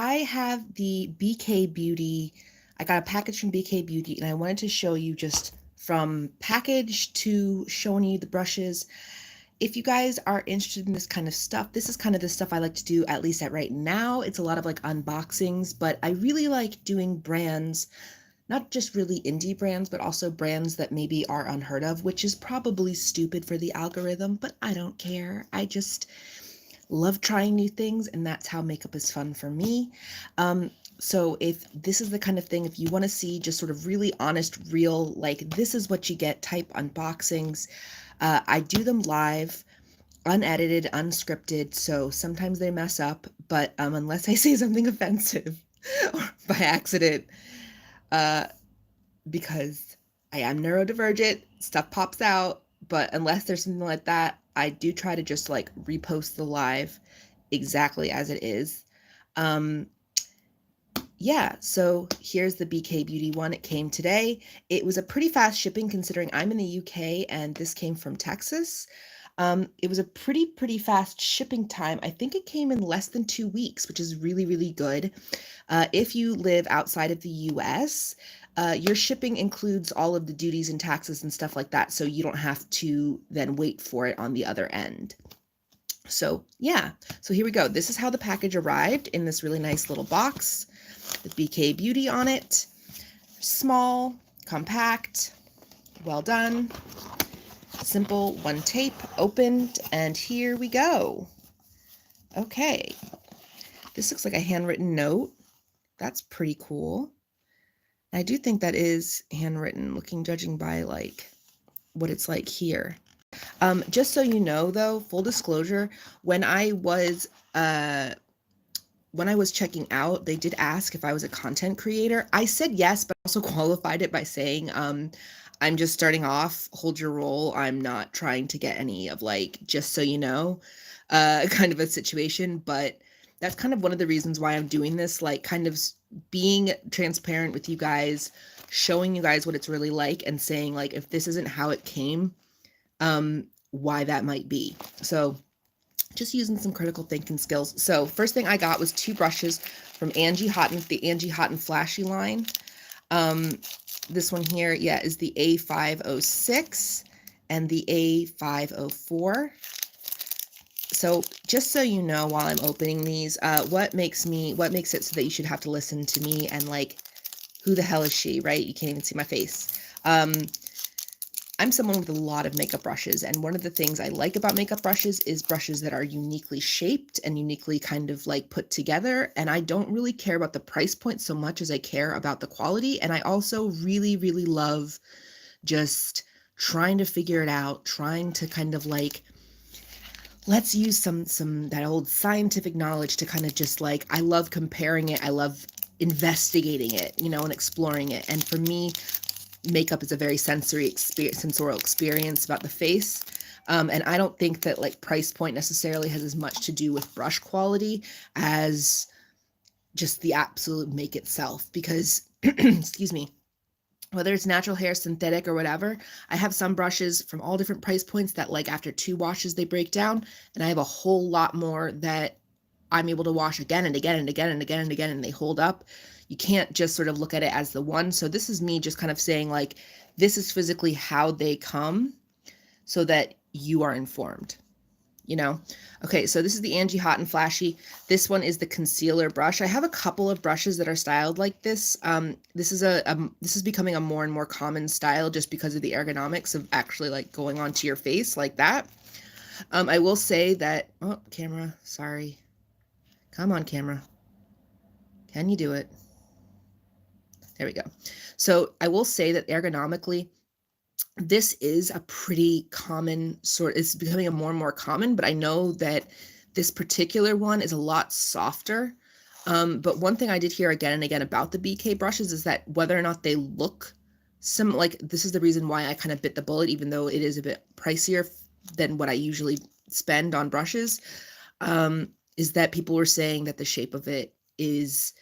I have the BK Beauty. I got a package from BK Beauty and I wanted to show you just from package to showing you the brushes. If you guys are interested in this kind of stuff, this is kind of the stuff I like to do, at least at right now. It's a lot of like unboxings, but I really like doing brands, not just really indie brands, but also brands that maybe are unheard of, which is probably stupid for the algorithm, but I don't care. I just love trying new things, and that's how makeup is fun for me. So if this is the kind of thing, if you want to see just sort of really honest, real, like this is what you get type unboxings, I do them live, unedited, unscripted, so sometimes they mess up, but unless I say something offensive or by accident, uh, because I am neurodivergent, stuff pops out, but unless there's something like that, I do try to just like repost the live exactly as it is. Yeah, so here's the BK Beauty one. It came today. It was a pretty fast shipping considering I'm in the UK and this came from Texas. It was a pretty fast shipping time. I think it came in less than 2 weeks, which is really, really good. If you live outside of the US, your shipping includes all of the duties and taxes and stuff like that, so you don't have to then wait for it on the other end. So yeah, so here we go. This is how the package arrived in this really nice little box. The BK Beauty on it. Small, compact, well done. Simple, one tape, opened, and here we go. Okay, this looks like a handwritten note. That's pretty cool. I do think that is handwritten, judging by like what it's like here. Just so you know, though, full disclosure, when I was checking out, they did ask if I was a content creator. I said yes, but also qualified it by saying, I'm just starting off, hold your roll. I'm not trying to get any of like, just so you know, kind of a situation. But that's kind of one of the reasons why I'm doing this, like kind of being transparent with you guys, showing you guys what it's really like and saying like, if this isn't how it came, why that might be. So just using some critical thinking skills. So first thing I got was 2 brushes from Angie Houghton, the Angie Houghton Flashy line. This one here, yeah, is the A506 and the A504. So just so you know, while I'm opening these, what makes it so that you should have to listen to me and like, who the hell is she, right? You can't even see my face. I'm someone with a lot of makeup brushes, and one of the things I like about makeup brushes is brushes that are uniquely shaped and uniquely kind of like put together, and I don't really care about the price point so much as I care about the quality, and I also really, really love just trying to figure it out, trying to kind of like, let's use some that old scientific knowledge to kind of just like, I love comparing it, I love investigating it, you know, and exploring it, and for me, makeup is a very sensorial experience about the face. And I don't think that like price point necessarily has as much to do with brush quality as just the absolute make itself, because excuse me, whether it's natural hair, synthetic, or whatever, I have some brushes from all different price points that like after 2 washes they break down, and I have a whole lot more that I'm able to wash again and again and again and again and again, and they hold up. You can't just sort of look at it as the one. So this is me just kind of saying like, this is physically how they come so that you are informed, you know? Okay, so this is the Angie Houghton Flashy. This one is the concealer brush. I have a couple of brushes that are styled like this. This is becoming a more and more common style just because of the ergonomics of actually like going onto your face like that. I will say that, oh, camera, sorry. Come on, camera. Can you do it? There we go. So I will say that ergonomically, this is a pretty common sort. It's becoming a more and more common, but I know that this particular one is a lot softer. But one thing I did hear again and again about the BK brushes is that whether or not they look like, this is the reason why I kind of bit the bullet, even though it is a bit pricier than what I usually spend on brushes, is that people were saying that the shape of it is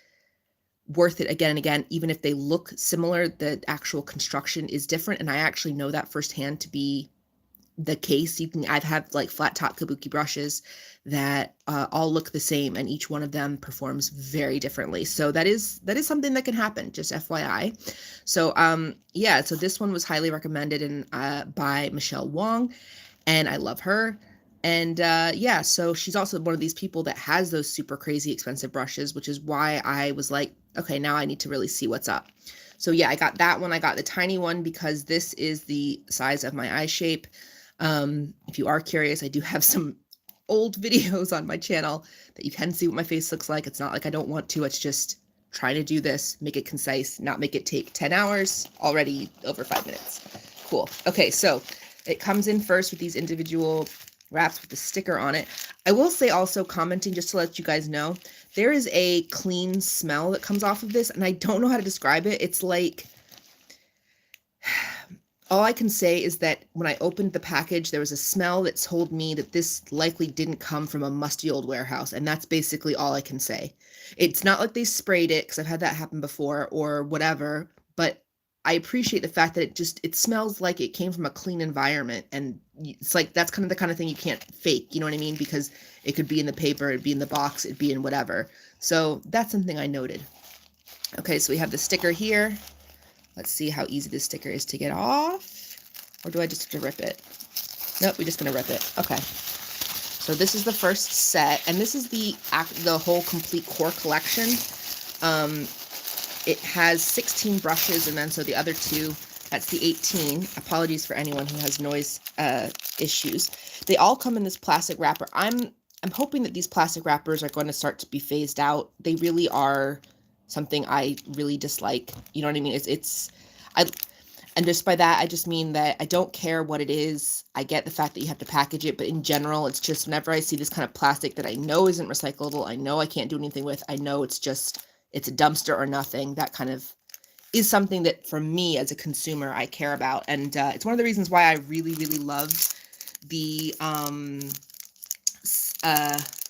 worth it again and again, even if they look similar, the actual construction is different. And I actually know that firsthand to be the case. I've had like flat top kabuki brushes that all look the same, and each one of them performs very differently. So that is something that can happen, just FYI. So yeah, so this one was highly recommended and by Michelle Wong, and I love her. And yeah, so she's also one of these people that has those super crazy expensive brushes, which is why I was like, okay, now I need to really see what's up. So yeah, I got that one. I got the tiny one because this is the size of my eye shape. If you are curious, I do have some old videos on my channel that you can see what my face looks like. It's not like I don't want to, it's just trying to do this, make it concise, not make it take 10 hours, already over 5 minutes. Cool. Okay, so it comes in first with these individual wraps with the sticker on it. I will say also, commenting just to let you guys know, there is a clean smell that comes off of this, and I don't know how to describe it. It's like, all I can say is that when I opened the package, there was a smell that told me that this likely didn't come from a musty old warehouse, and that's basically all I can say. It's not like they sprayed it, because I've had that happen before, or whatever, but I appreciate the fact that it smells like it came from a clean environment, and it's like, that's kind of the kind of thing you can't fake, you know what I mean? Because it could be in the paper, it'd be in the box, it'd be in whatever. So that's something I noted. Okay, so we have the sticker here. Let's see how easy this sticker is to get off. Or do I just have to rip it? Nope, we're just going to rip it. Okay. So this is the first set, and this is the whole complete core collection. It has 16 brushes, and then so the other two, that's the 18. Apologies for anyone who has noise issues. They all come in this plastic wrapper. I'm hoping that these plastic wrappers are going to start to be phased out. They really are something I really dislike. You know what I mean? And just by that, I just mean that I don't care what it is. I get the fact that you have to package it, but in general, it's just whenever I see this kind of plastic that I know isn't recyclable, I know I can't do anything with, I know it's a dumpster or nothing, that kind of is something that for me as a consumer, I care about. And it's one of the reasons why I really, really loved the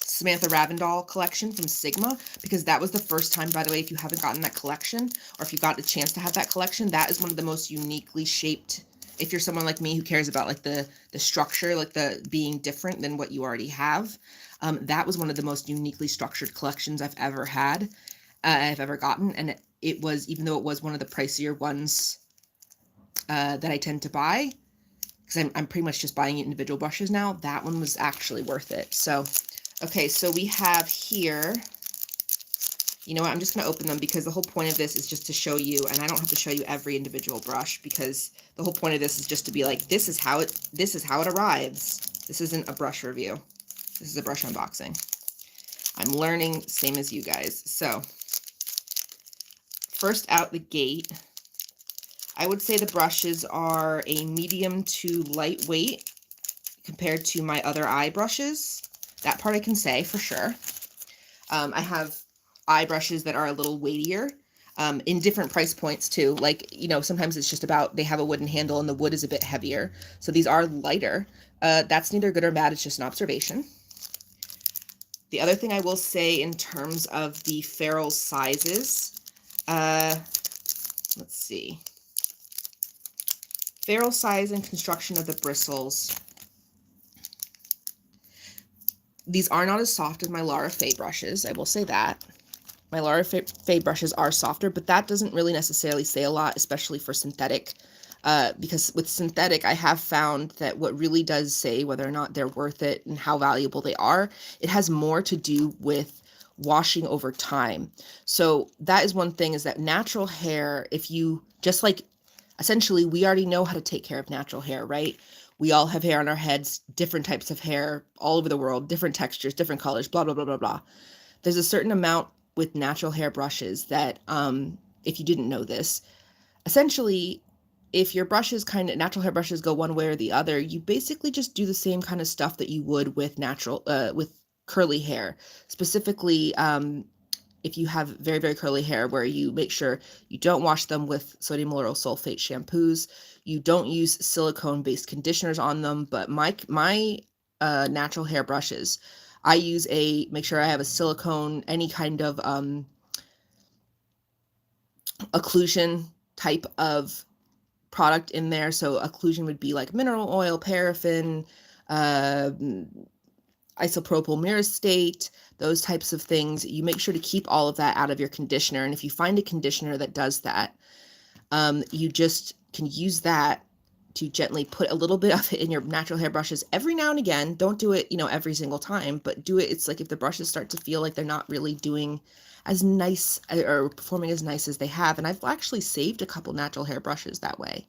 Samantha Ravindal collection from Sigma, because that was the first time, by the way, if you haven't gotten that collection, or if you got a chance to have that collection, that is one of the most uniquely shaped, if you're someone like me who cares about like the structure, like the being different than what you already have, that was one of the most uniquely structured collections I've ever had, I've ever gotten. And it was, even though it was one of the pricier ones that I tend to buy, because I'm pretty much just buying individual brushes now, that one was actually worth it. So okay, so we have here, you know what, I'm just going to open them because the whole point of this is just to show you, and I don't have to show you every individual brush, because the whole point of this is just to be like, this is how it arrives. This isn't a brush review. This is a brush unboxing. I'm learning, same as you guys. So first out the gate, I would say the brushes are a medium to lightweight compared to my other eye brushes. That part I can say for sure. I have eye brushes that are a little weightier, in different price points too. Like, you know, sometimes it's just about they have a wooden handle and the wood is a bit heavier. So these are lighter. That's neither good or bad. It's just an observation. The other thing I will say in terms of the ferrule sizes, let's see. Ferrule size and construction of the bristles. These are not as soft as my Lara Faye brushes, I will say that. My Lara Faye brushes are softer, but that doesn't really necessarily say a lot, especially for synthetic, because with synthetic, I have found that what really does say whether or not they're worth it and how valuable they are, it has more to do with washing over time. So that is one thing, is that natural hair, if you just like, essentially, we already know how to take care of natural hair, right? We all have hair on our heads, different types of hair all over the world, different textures, different colors, blah, blah, blah, blah, blah. There's a certain amount with natural hair brushes that, if you didn't know this, essentially, if your brushes natural hair brushes go one way or the other, you basically just do the same kind of stuff that you would with with curly hair. Specifically, if you have very, very curly hair, where you make sure you don't wash them with sodium lauryl sulfate shampoos, you don't use silicone-based conditioners on them, but my natural hair brushes, I make sure I have a silicone, any kind of occlusion type of product in there. So occlusion would be like mineral oil, paraffin, uh, isopropyl myristate, those types of things. You make sure to keep all of that out of your conditioner. And if you find a conditioner that does that, you just can use that to gently put a little bit of it in your natural hair brushes every now and again. Don't do it, every single time, but do it. It's like if the brushes start to feel like they're not really doing as nice or performing as nice as they have. And I've actually saved a couple natural hair brushes that way.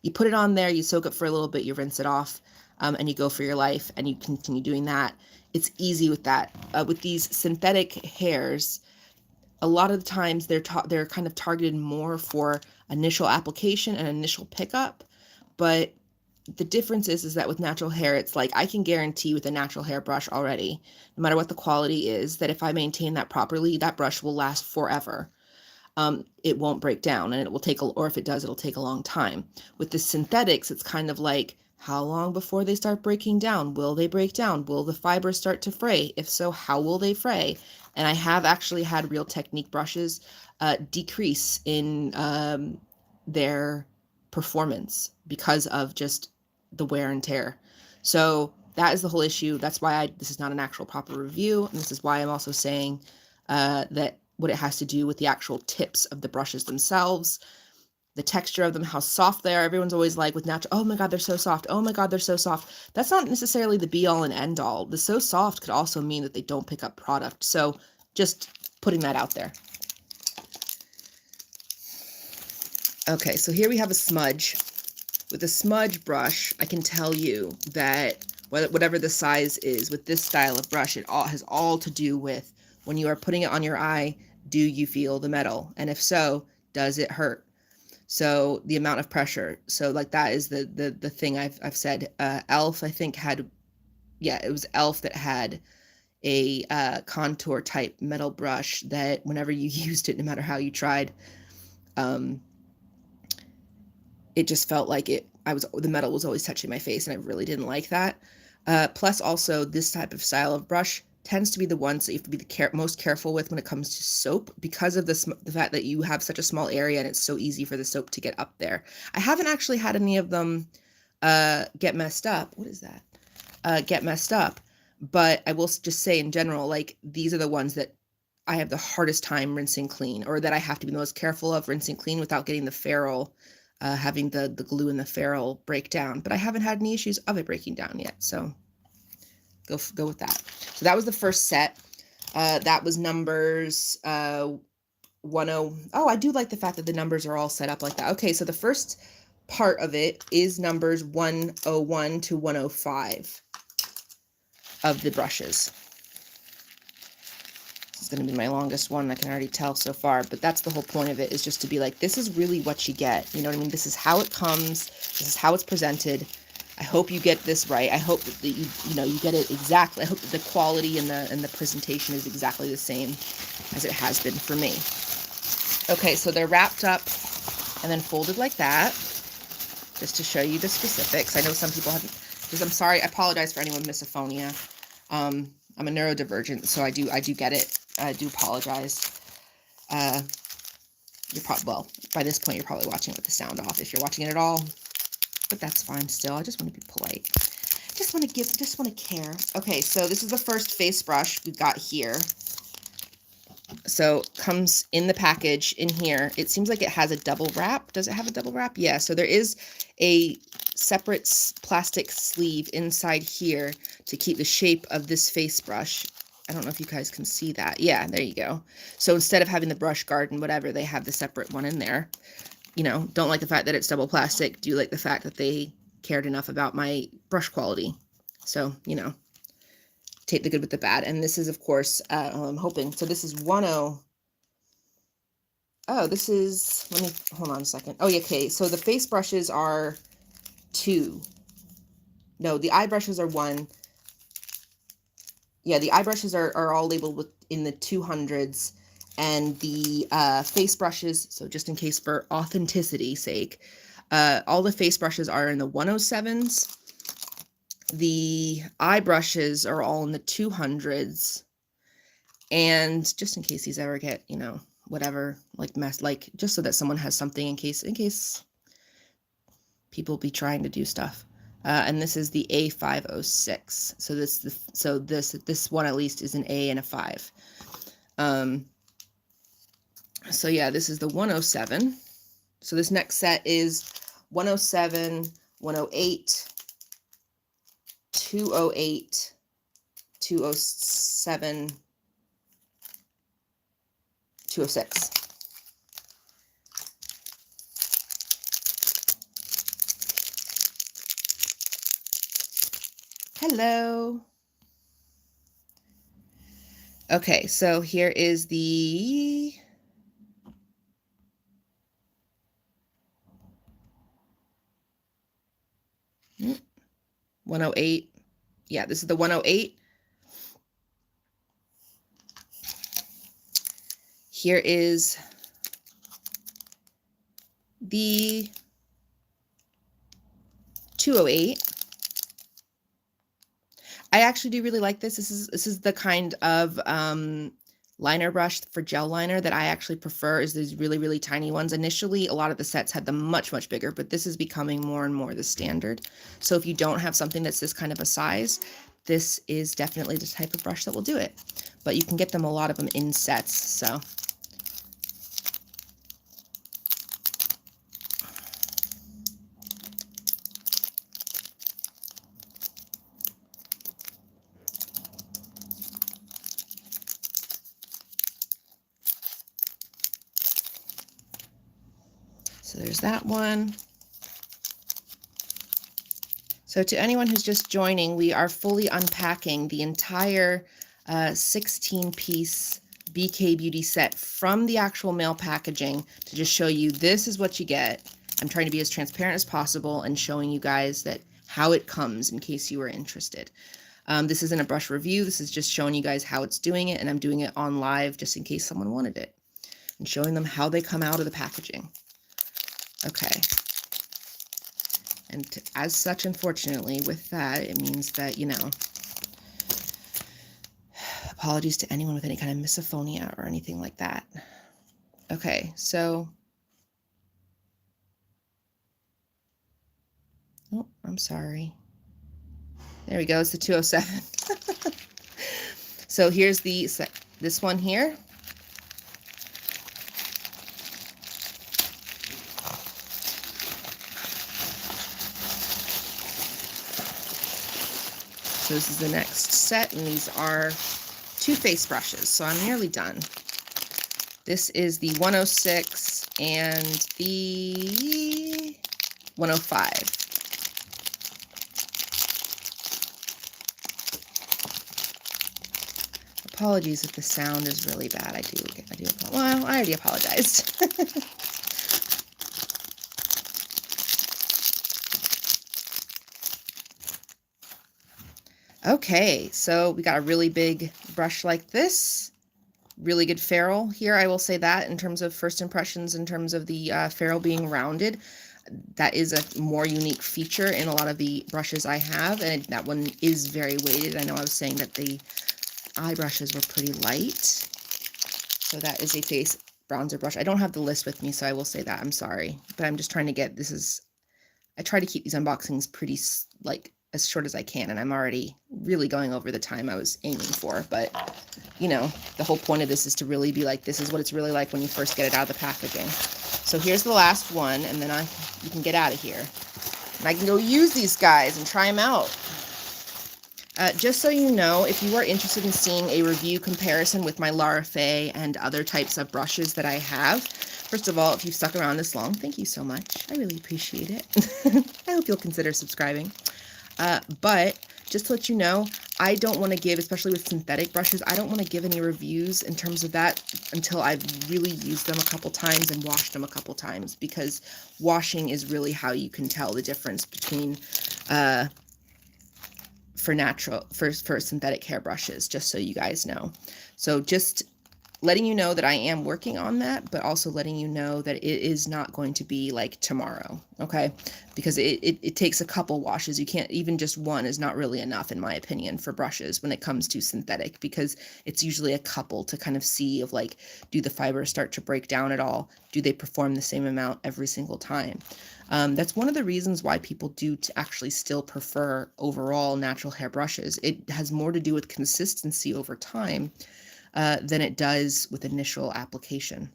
You put it on there, you soak it for a little bit, you rinse it off, and you go for your life, and you continue doing that. It's easy with that. With these synthetic hairs, a lot of the times they're kind of targeted more for initial application and initial pickup. But the difference is that with natural hair, it's like I can guarantee with a natural hair brush already, no matter what the quality is, that if I maintain that properly, that brush will last forever. It won't break down, and it will take, or if it does, it'll take a long time. With the synthetics, it's kind of like, how long before they start breaking down? Will they break down? Will the fibers start to fray? If so, how will they fray? And I have actually had Real Technique brushes decrease in their performance because of just the wear and tear. So that is the whole issue. That's why this is not an actual proper review. And this is why I'm also saying that what it has to do with the actual tips of the brushes themselves, the texture of them, how soft they are. Everyone's always like with natural, oh my God, they're so soft. Oh my God, they're so soft. That's not necessarily the be all and end all. The so soft could also mean that they don't pick up product. So just putting that out there. Okay, so here we have a smudge. With a smudge brush, I can tell you that whatever the size is with this style of brush, it all has all to do with when you are putting it on your eye, do you feel the metal? And if so, does it hurt? So the amount of pressure. So like that is the thing I've said. Elf, I think had, it was Elf that had a contour type metal brush that whenever you used it, no matter how you tried, it just felt like the metal was always touching my face, and I really didn't like that. Plus also this type of style of brush tends to be the ones that you have to be the most careful with when it comes to soap, because of the fact that you have such a small area and it's so easy for the soap to get up there. I haven't actually had any of them get messed up. What is that? Get messed up. But I will just say in general, like these are the ones that I have the hardest time rinsing clean, or that I have to be the most careful of rinsing clean without getting the ferrule, having the glue in the ferrule break down. But I haven't had any issues of it breaking down yet. So go with that. So that was the first set. That was numbers 10. Oh, I do like the fact that the numbers are all set up like that. Okay, so the first part of it is numbers 101 to 105 of the brushes. This is going to be my longest one, I can already tell so far, but that's the whole point of it, is just to be like, this is really what you get. You know what I mean? This is how it comes. This is how it's presented. I hope you get this right. I hope that you get it exactly. I hope that the quality and the presentation is exactly the same as it has been for me. Okay, so they're wrapped up and then folded like that, just to show you the specifics. I know some people haven't, because I'm sorry, I apologize for anyone with misophonia. I'm a neurodivergent, so I do get it. I do apologize. Well, by this point, you're probably watching it with the sound off, if you're watching it at all. But that's fine still. I just want to be polite. Just want to care. Okay, so this is the first face brush we've got here. So comes in the package in here. It seems like it has a double wrap. Does it have a double wrap? Yeah, so there is a separate plastic sleeve inside here to keep the shape of this face brush. I don't know if you guys can see that. Yeah, there you go. So instead of having the brush guard and whatever, they have the separate one in there. Don't like the fact that it's double plastic. Do like the fact that they cared enough about my brush quality. So, take the good with the bad. And this is, of course, I'm hoping. So this is 10. Oh, this is, let me, hold on a second. Oh, yeah, okay. So the face brushes are 2. No, the eye brushes are 1. Yeah, the eye brushes are all labeled in the 200s. And the face brushes, so just in case for authenticity's sake, all the face brushes are in the 107s. The eye brushes are all in the 200s. And just in case these ever get, whatever, like mess, like just so that someone has something in case people be trying to do stuff. And this is the A506. So this one at least is an A and a 5. So yeah, this is the 107. So this next set is 107, 108, 208, 207, 206. Hello. Okay, so here is the 108. Yeah, this is the 108. Here is the 208. I actually do really like this. This is the kind of liner brush for gel liner that I actually prefer, is these really, really tiny ones. Initially, a lot of the sets had them much, much bigger, but this is becoming more and more the standard. So if you don't have something that's this kind of a size, this is definitely the type of brush that will do it. But you can get them, a lot of them, in sets, so. So there's that one. So to anyone who's just joining, we are fully unpacking the entire 16-piece BK Beauty set from the actual mail packaging to just show you this is what you get. I'm trying to be as transparent as possible and showing you guys that how it comes in case you were interested. This isn't a brush review. This is just showing you guys how it's doing it, and I'm doing it on live just in case someone wanted it, and showing them how they come out of the packaging. Okay. And as such, unfortunately, with that, it means that, you know, apologies to anyone with any kind of misophonia or anything like that. Okay, so, oh, I'm sorry. There we go, it's the 207. So here's this one here. So this is the next set, and these are 2 face brushes, so I'm nearly done. This is the 106 and the 105. Apologies if the sound is really bad. I do. Well, I already apologized. Okay, so we got a really big brush like this. Really good ferrule here, I will say that, in terms of first impressions, in terms of the ferrule being rounded. That is a more unique feature in a lot of the brushes I have, and that one is very weighted. I know I was saying that the eye brushes were pretty light. So that is a face bronzer brush. I don't have the list with me, so I will say that. I'm sorry, but I'm just trying to get, I try to keep these unboxings pretty, like, as short as I can, and I'm already really going over the time I was aiming for, but, you know, the whole point of this is to really be like, this is what it's really like when you first get it out of the packaging. So here's the last one, and then you can get out of here. And I can go use these guys and try them out. Just so you know, if you are interested in seeing a review comparison with my Lara Faye and other types of brushes that I have, first of all, if you've stuck around this long, thank you so much. I really appreciate it. I hope you'll consider subscribing. But just to let you know, I don't want to give, especially with synthetic brushes, I don't want to give any reviews in terms of that until I've really used them a couple times and washed them a couple times, because washing is really how you can tell the difference between for synthetic hair brushes, just so you guys know. So just letting you know that I am working on that, but also letting you know that it is not going to be like tomorrow, okay? Because it takes a couple washes. You can't, even just one is not really enough, in my opinion, for brushes when it comes to synthetic, because it's usually a couple to kind of see of like, do the fibers start to break down at all? Do they perform the same amount every single time? That's one of the reasons why people do actually still prefer overall natural hair brushes. It has more to do with consistency over time than it does with initial application.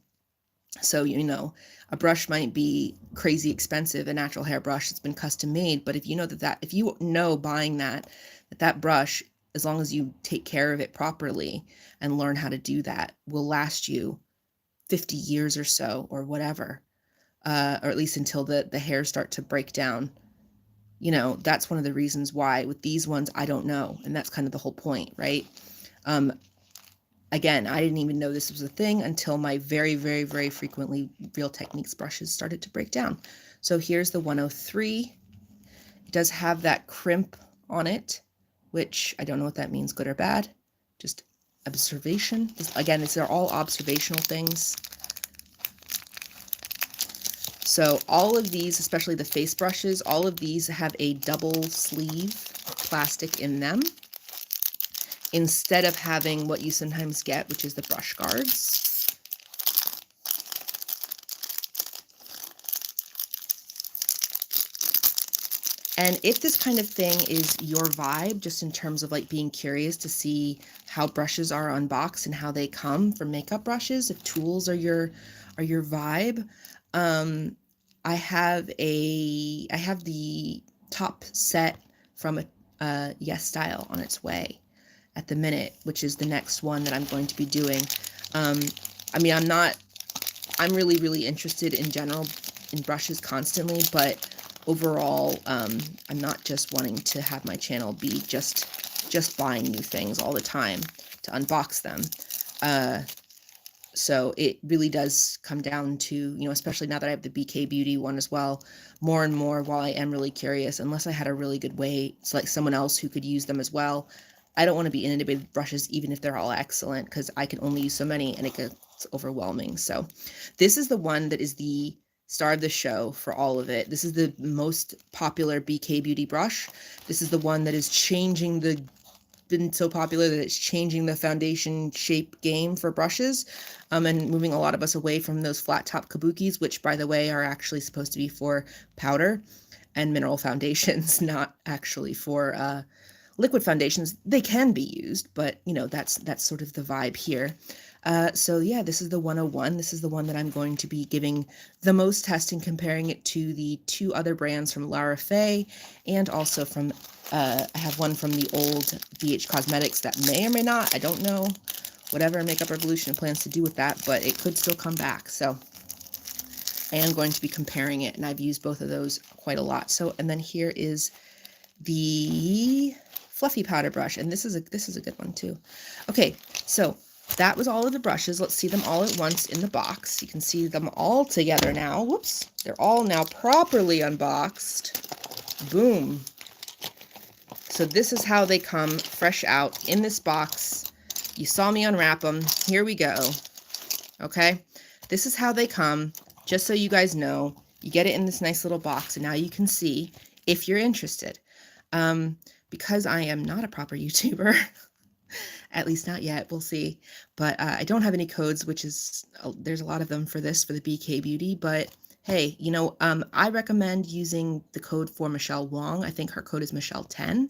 So, you know, a brush might be crazy expensive, a natural hair brush that's been custom made, but if you know if you know buying that brush, as long as you take care of it properly and learn how to do that, will last you 50 years or so, or whatever, or at least until the hairs start to break down. You know, that's one of the reasons why with these ones, I don't know. And that's kind of the whole point, right? Again, I didn't even know this was a thing until my very, very, very frequently Real Techniques brushes started to break down. So here's the 103. It does have that crimp on it, which I don't know what that means, good or bad. Just observation. Again, these are all observational things. So all of these, especially the face brushes, all of these have a double sleeve plastic in them, instead of having what you sometimes get, which is the brush guards. And if this kind of thing is your vibe, just in terms of like being curious to see how brushes are unboxed and how they come from makeup brushes, if tools are your vibe, I have the top set from a Yes Style on its way at the minute, which is the next one that I'm going to be doing. I mean, I'm really, really interested in general in brushes constantly, but overall, I'm not just wanting to have my channel be just buying new things all the time to unbox them. So it really does come down to, you know, especially now that I have the BK Beauty one as well, more and more, while I am really curious, unless I had a really good way, it's like someone else who could use them as well. I don't want to be inundated with brushes, even if they're all excellent, because I can only use so many and it gets overwhelming. So this is the one that is the star of the show for all of it. This is the most popular BK Beauty brush. This is the one that is been so popular that it's changing the foundation shape game for brushes, and moving a lot of us away from those flat top kabukis, which, by the way, are actually supposed to be for powder and mineral foundations, not actually for liquid foundations. They can be used, but you know, that's sort of the vibe here. So yeah, this is the 101. This is the one that I'm going to be giving the most testing, comparing it to the two other brands from Lara Faye, and also from I have one from the old BH Cosmetics that may or may not, I don't know, whatever Makeup Revolution plans to do with that, but it could still come back. So I am going to be comparing it, and I've used both of those quite a lot. So, and then here is the fluffy powder brush, and this is a good one too. Okay, so that was all of the brushes. Let's see them all at once in the box. You can see them all together now. Whoops, they're all now properly unboxed. Boom. So this is how they come fresh out in this box. You saw me unwrap them. Here we go. Okay, this is how they come, just so you guys know. You get it in this nice little box, and now you can see if you're interested. Because I am not a proper YouTuber, at least not yet, we'll see. But I don't have any codes, which is, there's a lot of them for this, for the BK Beauty, but hey, you know, I recommend using the code for Michelle Wong. I think her code is Michelle10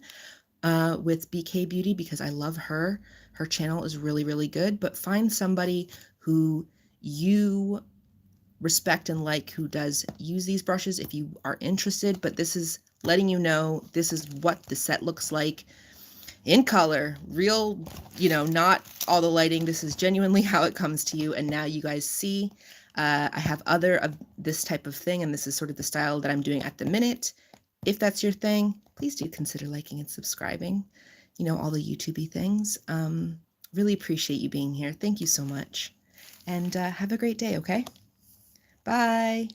with BK Beauty, because I love her. Her channel is really, really good, but find somebody who you respect and like, who does use these brushes if you are interested. But this is letting you know this is what the set looks like in color, real, you know, not all the lighting. This is genuinely how it comes to you. And now you guys see I have other of this type of thing, and this is sort of the style that I'm doing at the minute. If that's your thing, please do consider liking and subscribing, you know, all the YouTube-y things. Really appreciate you being here. Thank you so much, and have a great day. Okay, bye.